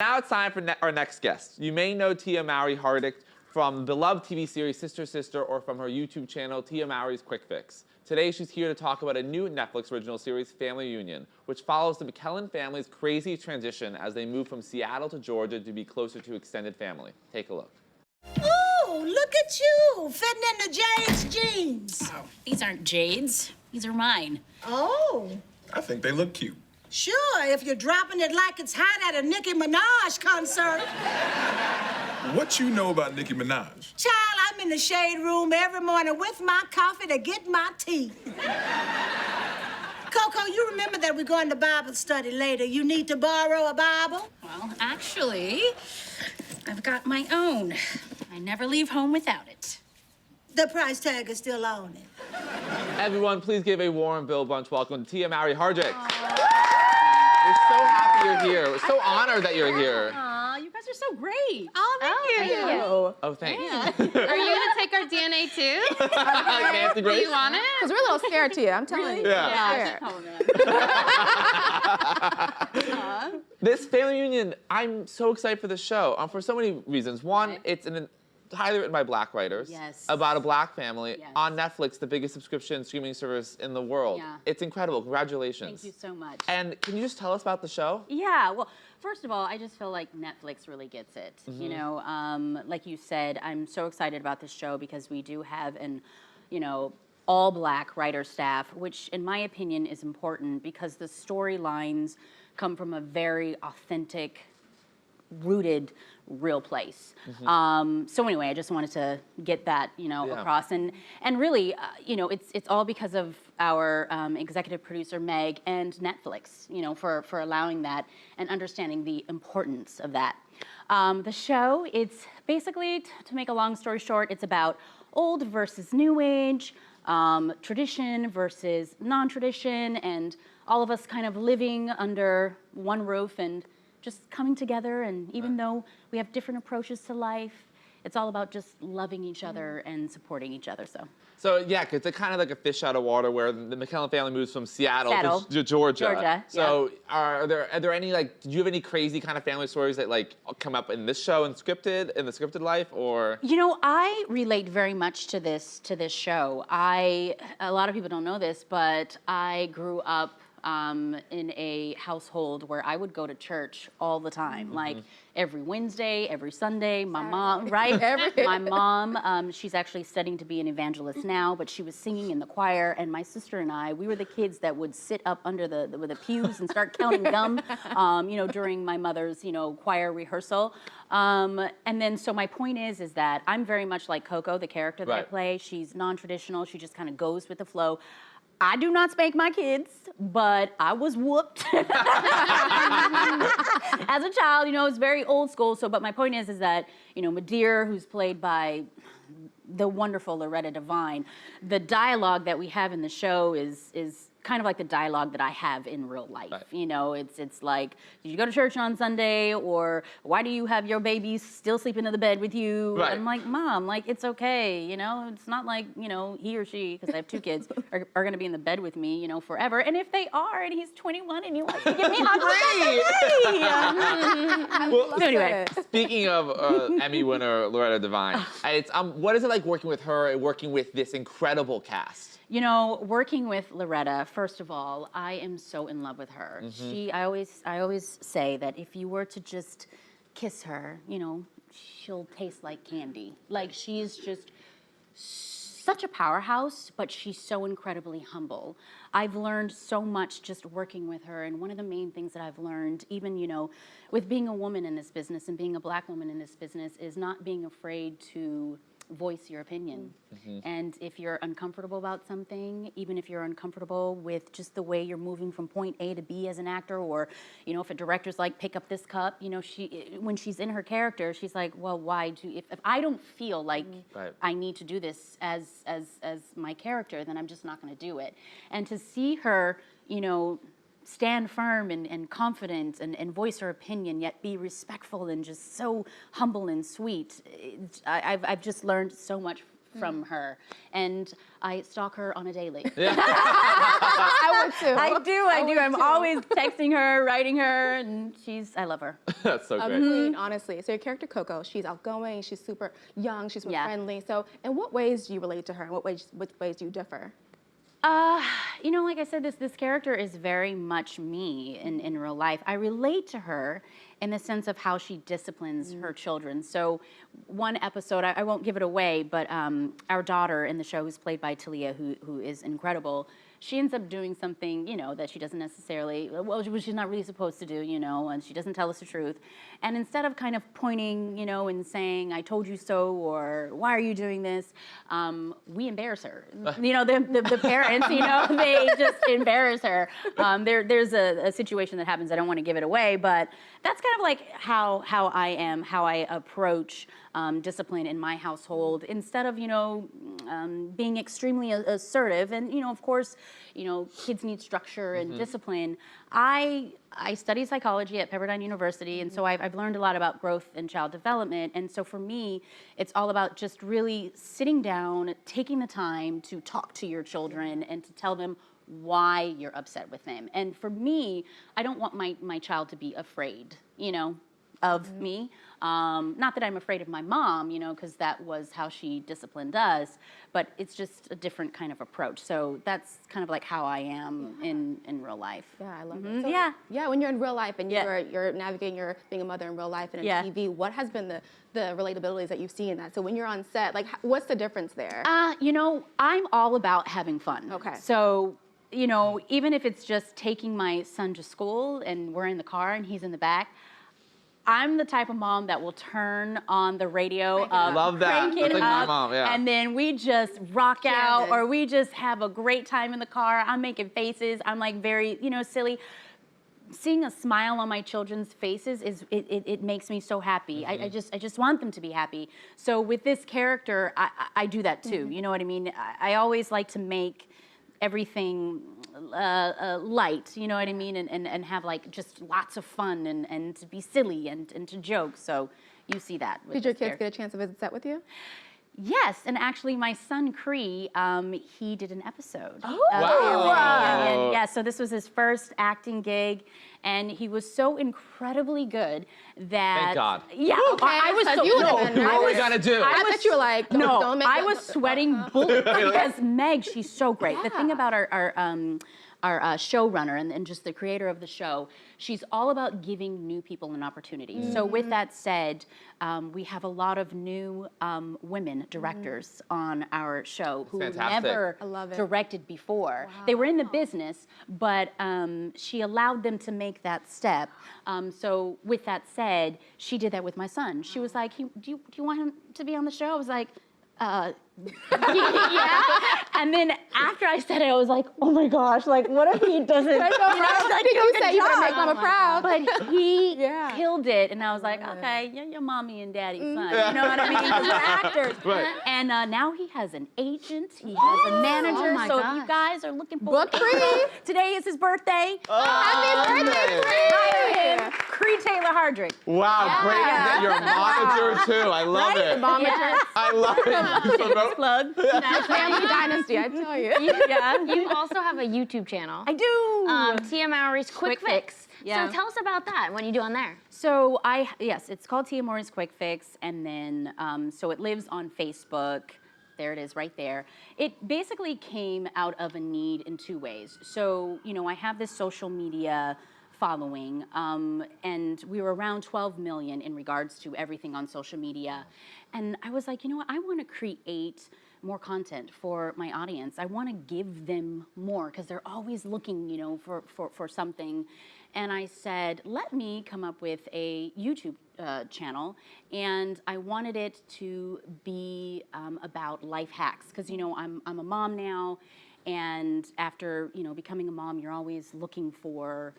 Now it's time for our next guest. You may know Tia Mowry-Hardrict from the beloved TV series Sister Sister or from her YouTube channel, Tia Mowry's Quick Fix. Today she's here to talk about a new Netflix original series, Family Union, which follows the McKellen family's crazy transition as they move from Seattle to Georgia to be closer to extended family. Take a look. Oh, look at you, fitting into Jade's jeans. Oh, these aren't Jade's. These are mine. Oh. I think they look cute. Sure, if you're dropping it like it's hot at a Nicki Minaj concert. What you know about Nicki Minaj? Child, I'm in the shade room every morning with my coffee to get my tea. Coco, you remember that we're going to Bible study later. You need to borrow a Bible? Well, actually, I've got my own. I never leave home without it. The price tag is still on it. Everyone, please give a warm Bill Bunch welcome to Tia Mowry-Hardrict. We're so happy you're here. We're so honored that you're here. Aw, you guys are so great. Oh, thank you. Oh, thanks. Yeah. Are you gonna take our DNA too? Nancy Do Grace? you want it? Because we're a little scared to you, I'm telling you. Yeah. This Family Union, I'm so excited for this show for so many reasons. One, it's highly written by Black writers. Yes. About a Black family Yes. on Netflix, the biggest subscription streaming service in the world. Yeah. It's incredible. Congratulations. Thank you so much. And can you just tell us about the show? Yeah, well, first of all, I just feel like Netflix really gets it. You know, like you said, I'm so excited about this show because we do have an, all Black writer staff, which in my opinion is important because the storylines come from a very authentic, rooted, real place. So anyway, I just wanted to get that, across. And really, it's all because of our executive producer, Meg, and Netflix, for allowing that and understanding the importance of that. The show, it's basically, to make a long story short, it's about old versus new age, tradition versus non-tradition, and all of us kind of living under one roof and just coming together. And even though we have different approaches to life, it's all about just loving each other and supporting each other. So yeah, 'cause it's kind of like a fish out of water where the McKellen family moves from Seattle to Georgia. So are there any did you have any crazy kind of family stories that come up in this show and in the scripted life, or? I relate very much to this show. A lot of people don't know this, but I grew up in a household where I would go to church all the time, like every Wednesday, every Sunday. My mom, right? My mom, she's actually studying to be an evangelist now, but she was singing in the choir, and my sister and I, we were the kids that would sit up under the pews and start counting gum, during my mother's, choir rehearsal. And then, so my point is that I'm very much like Coco, the character that I play. She's non-traditional. She just kind of goes with the flow. I do not spank my kids, but I was whooped as a child. It's very old school. But my point is that, Madeir, who's played by the wonderful Loretta Devine, the dialogue that we have in the show is kind of like the dialogue that I have in real life. It's like, did you go to church on Sunday? Or why do you have your baby still sleeping in the bed with you? Right. I'm like, Mom, it's okay. It's not like, he or she, because I have two kids, are going to be in the bed with me, forever. And if they are, and he's 21 and he wants to give me hugs, Well, so anyway. Speaking of Emmy winner Loretta Devine, what is it like working with her and working with this incredible cast? Working with Loretta, first of all, I am so in love with her. I always say that if you were to just kiss her, she'll taste like candy. She's just such a powerhouse, but she's so incredibly humble. I've learned so much just working with her, and one of the main things that I've learned, even, with being a woman in this business and being a Black woman in this business, is not being afraid to voice your opinion. And if you're uncomfortable about something, even if you're uncomfortable with just the way you're moving from point A to B as an actor, or, if a director's like, pick up this cup, when she's in her character, she's like, well, why if I don't feel like I need to do this as my character, then I'm just not gonna do it. And to see her, stand firm and confident and voice her opinion, yet be respectful and just so humble and sweet. I've just learned so much from her, and I stalk her on a daily. I would too. I do. I'm too. always texting her, writing her, and I love her. That's so great. Queen, honestly. So your character Coco, she's outgoing, she's super young, she's super friendly. So in what ways do you relate to her? In what ways do you differ? You know, like I said, this character is very much me in real life. I relate to her in the sense of how she disciplines her children. So one episode, I won't give it away, but our daughter in the show, who's played by Talia, who is incredible, she ends up doing something, you know, that she doesn't necessarily, well, she's not really supposed to do, you know, and she doesn't tell us the truth. And instead of kind of pointing, you know, and saying, I told you so, or why are you doing this, we embarrass her. You know, the parents, you know, they just embarrass her. There's a situation that happens, I don't want to give it away, but that's kind of like how I am, how I approach discipline in my household. Instead of, you know, being extremely assertive, and, you know, of course, you know, kids need structure and discipline. I study psychology at Pepperdine University, and so I've learned a lot about growth and child development. And so for me, it's all about just really sitting down, taking the time to talk to your children and to tell them why you're upset with them. And for me, I don't want my child to be afraid, you know, of me. Not that I'm afraid of my mom, you know, because that was how she disciplined us, but it's just a different kind of approach. So that's kind of like how I am in real life. Yeah, I love it. So, Yeah. Yeah, when you're in real life and you're navigating your being a mother in real life and in TV, what has been the relatabilities that you've seen in that? So when you're on set, like, what's the difference there? You know, I'm all about having fun. Okay. So, you know, even if it's just taking my son to school and we're in the car and he's in the back, I'm the type of mom that will turn on the radio, Love that. crank it That's like my up, mom, yeah. and then we just rock out, or we just have a great time in the car. I'm making faces. I'm like very, you know, silly. Seeing a smile on my children's faces it makes me so happy. I just want them to be happy. So with this character, I do that too. You know what I mean? I always like to make everything light, you know what I mean, and have like just lots of fun and to be silly and to joke. So you see that. Did your kids get a chance to visit set with you? Yes, and actually my son Cree, he did an episode. Oh, wow. Yeah, so this was his first acting gig, and he was so incredibly good that. Thank God. Yeah, Okay, I was so. What are we gonna do? I thought you were like, don't make I that- was sweating bullets because Meg, she's so great. The thing about our showrunner and just the creator of the show, she's all about giving new people an opportunity. So with that said, we have a lot of new women directors on our show who never directed before. They were in the business, but she allowed them to make that step. So with that said, she did that with my son. She was like, do you want him to be on the show? I was like, yeah. And then after I said it, I was like, oh my gosh, like what if he doesn't? I know, like, did you do say the you better job? make mama proud? But he Yeah. killed it, and I was like, okay, you're your mommy and daddy's son. You know what I mean? Because we're actors. Right. And now he has an agent. He has a manager. my so if gosh. you guys are looking for Cree. today is his birthday. Happy birthday, Hire him, Cree Taylor-Hardrict. Wow, great. Yeah. You're a monitor too. I love it. Yes. I love it. Shameless plug. Family dynasty, I tell you. Yeah. You also have a YouTube channel. I do. Tia Mowry's Quick Fix. Yeah. So tell us about that. What are you doing there? So yes, it's called Tia Mowry's Quick Fix, and then so it lives on Facebook. There it is, right there. It basically came out of a need in two ways. So you know, I have this social media following, and we were around 12 million in regards to everything on social media, and I was like, you know what, I want to create more content for my audience. I want to give them more because they're always looking, you know, for something. And I said, let me come up with a YouTube channel, and I wanted it to be about life hacks because, you know, I'm a mom now, and after, you know, becoming a mom, you're always looking for,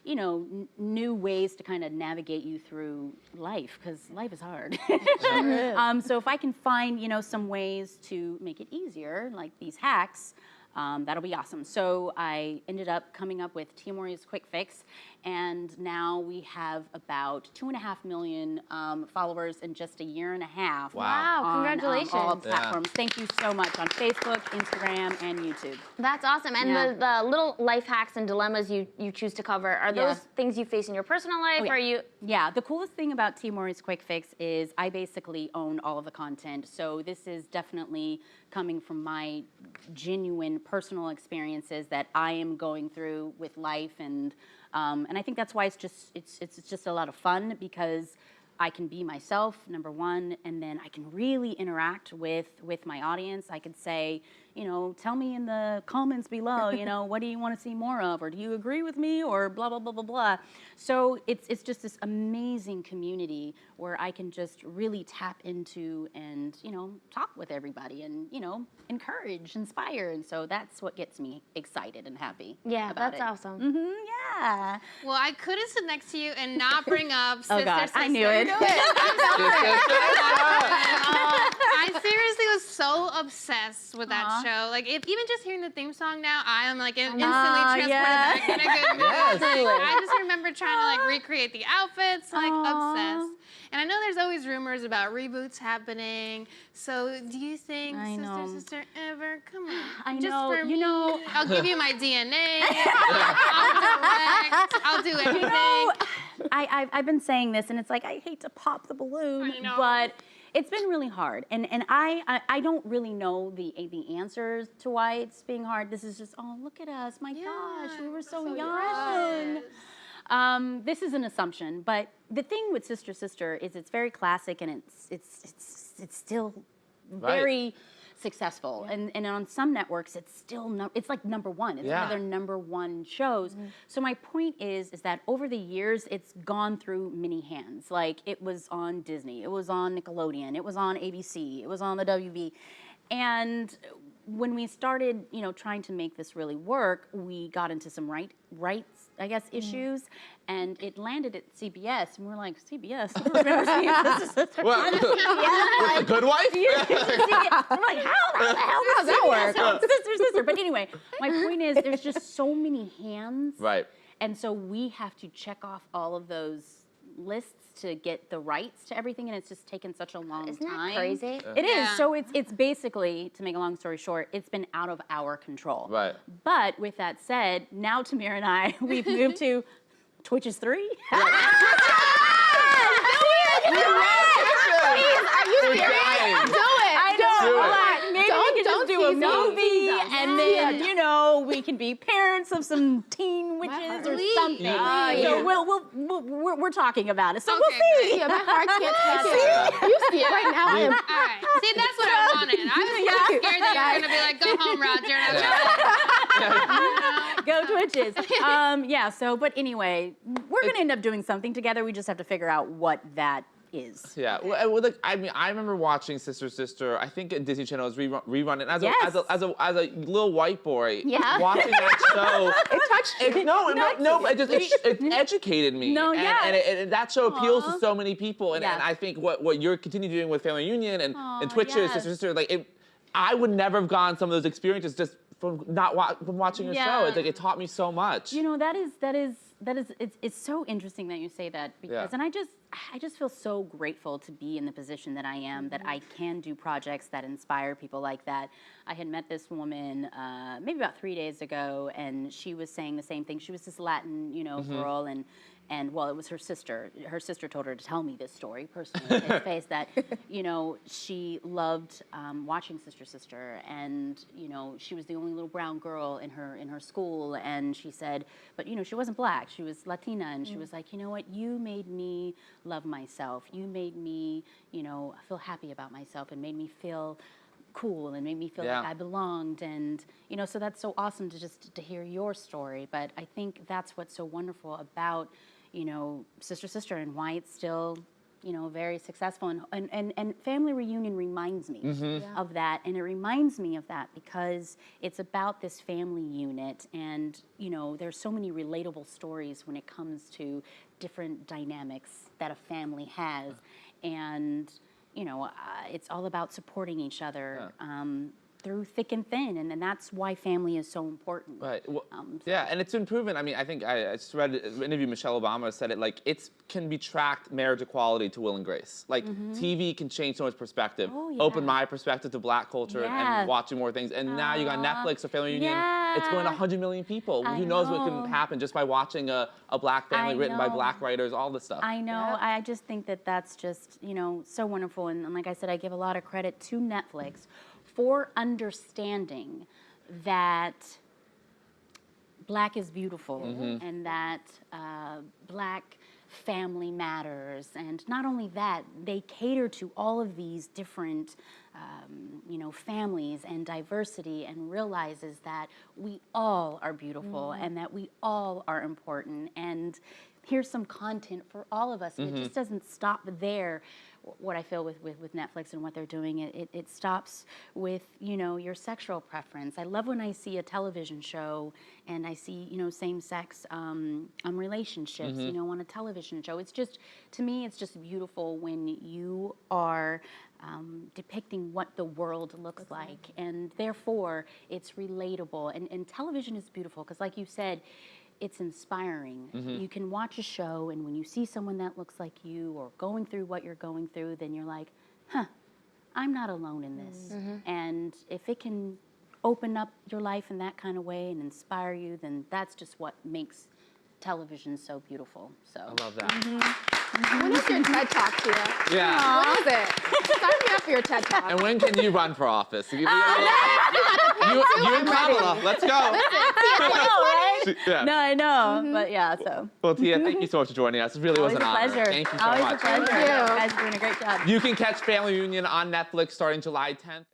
you know, new ways to kind of navigate you through life, because life is hard. So if I can find, you know, some ways to make it easier, like these hacks, that'll be awesome. So I ended up coming up with Tia Mowry's Quick Fix, and now we have about 2.5 million followers in just a year and a half. Wow. On, Congratulations. all platforms. Thank you so much on Facebook, Instagram, and YouTube. That's awesome. And the little life hacks and dilemmas you choose to cover, are those things you face in your personal life, or are you? Yeah, the coolest thing about Tia Mowry's Quick Fix is I basically own all of the content. So this is definitely coming from my genuine personal experiences that I am going through with life, and I think that's why it's just a lot of fun, because I can be myself, number one, and then I can really interact with my audience. I could say, you know, tell me in the comments below, you know, what do you want to see more of, or do you agree with me, or blah, blah, blah, blah, blah. So it's just this amazing community where I can just really tap into and, you know, talk with everybody and, you know, encourage, inspire. And so that's what gets me excited and happy. Yeah, about that's it. awesome. Yeah. Well, I couldn't sit next to you and not bring up Sister, Oh God, Sister. I knew it. I seriously was so obsessed with that show. Like, even just hearing the theme song now, I am like instantly transported back in a good mood. Yes. Like, I just remember trying to like recreate the outfits, like obsessed. And I know there's always rumors about reboots happening. So do you think Sister ever? Come on. I just know, for you me, know. I'll give you my DNA. I'll direct. I'll do everything. You know, I've been saying this, and it's like, I hate to pop the balloon, I know. but it's been really hard. And I don't really know the answers to why it's being hard. This is just, oh, look at us. My gosh, we were so young. This is an assumption, but the thing with Sister Sister is it's very classic, and it's still very successful. And on some networks, it's still it's like number one. It's one of their number one shows. So my point is that over the years, it's gone through many hands. Like, it was on Disney, it was on Nickelodeon, it was on ABC, it was on the WB, and when we started, you know, trying to make this really work, we got into some rights, I guess, issues, and it landed at CBS, and we're like, CBS? Remember CBS? What? With the Good Wife? I'm like, how the hell does that work? Sister. But anyway, my point is, there's just so many hands, Right. and so we have to check off all of those lists to get the rights to everything, and it's just taken such a long Isn't time. that crazy? It is. So it's basically, to make a long story short, it's been out of our control. Right. But with that said, now Tamir and I, we've moved to Twitch is 3. I know. Maybe we can just do a movie, and then you know, we can be parents of some teen witches or something. So we're talking about it. So we'll see. Yeah, my heart can't take it. You see it right now. I am. All right. See, that's what I wanted. I was really scared that you were going to be like, go home, Roger. Go Twitches. Yeah, so, but anyway, we're going to end up doing something together. We just have to figure out what that is. Yeah, well, look, I mean, I remember watching Sister Sister. I think Disney Channel was rerunning as a little white boy. Yeah. Watching that show, it touched. It educated me. No, yeah. And that show appeals to so many people. And I think what you're continuing doing with Family Reunion and Twitch is Sister Sister, like I would never have gone some of those experiences just from watching your show. It's like it taught me so much. You know, it's so interesting that you say that, because and I just feel so grateful to be in the position that I am, that I can do projects that inspire people like that. I had met this woman maybe about 3 days ago, and she was saying the same thing. She was this Latin, you know, girl, and well, it was her sister. Her sister told her to tell me this story personally in his face, that, you know, she loved watching Sister Sister, and, you know, she was the only little brown girl in her school, and she said, but, you know, she wasn't black, she was Latina, and she was like, you know what, you made me love myself. You made me, you know, feel happy about myself, and made me feel cool, and made me feel like I belonged. And, you know, so that's so awesome to hear your story. But I think that's what's so wonderful about, you know, Sister Sister, and why it's still, you know, very successful. And Family Reunion reminds me of that. And it reminds me of that because it's about this family unit, and, you know, there's so many relatable stories when it comes to different dynamics that a family has. And, you know, it's all about supporting each other. through thick and thin, and that's why family is so important. Right. Well, yeah, and it's been proven. I mean, I think I just read an interview. Michelle Obama said it like it can be tracked marriage equality to Will and Grace. Like TV can change someone's perspective, open my perspective to Black culture and watching more things. And now you got Netflix or Family Reunion. It's going to 100 million people. Who knows what can happen just by watching a Black family written by Black writers, all this stuff. I know. I just think that that's just, you know, so wonderful. And like I said, I give a lot of credit to Netflix for understanding that Black is beautiful and that Black family matters. And not only that, they cater to all of these different you know, families and diversity, and realizes that we all are beautiful and that we all are important. And here's some content for all of us. And it just doesn't stop there. What I feel with Netflix and what they're doing, it stops with, you know, your sexual preference. I love when I see a television show and I see, you know, same-sex relationships, you know, on a television show. It's just, to me, it's just beautiful when you are depicting what the world looks like, and therefore it's relatable. And television is beautiful because, like you said, it's inspiring. You can watch a show, and when you see someone that looks like you or going through what you're going through, then you're like, huh, I'm not alone in this. And if it can open up your life in that kind of way and inspire you, then that's just what makes television so beautiful. So I love that. When is your TED Talk, Tia? Yeah. When is it? Sign me up for your TED Talk. And when can you run for office? You and Kamala, let's go. Yeah. No, I know, but yeah, so. Well, Tia, thank you so much for joining us. It really was an honor. Pleasure. Thank you so Always much. a pleasure. You guys are doing a great job. You can catch Family Reunion on Netflix starting July 10th.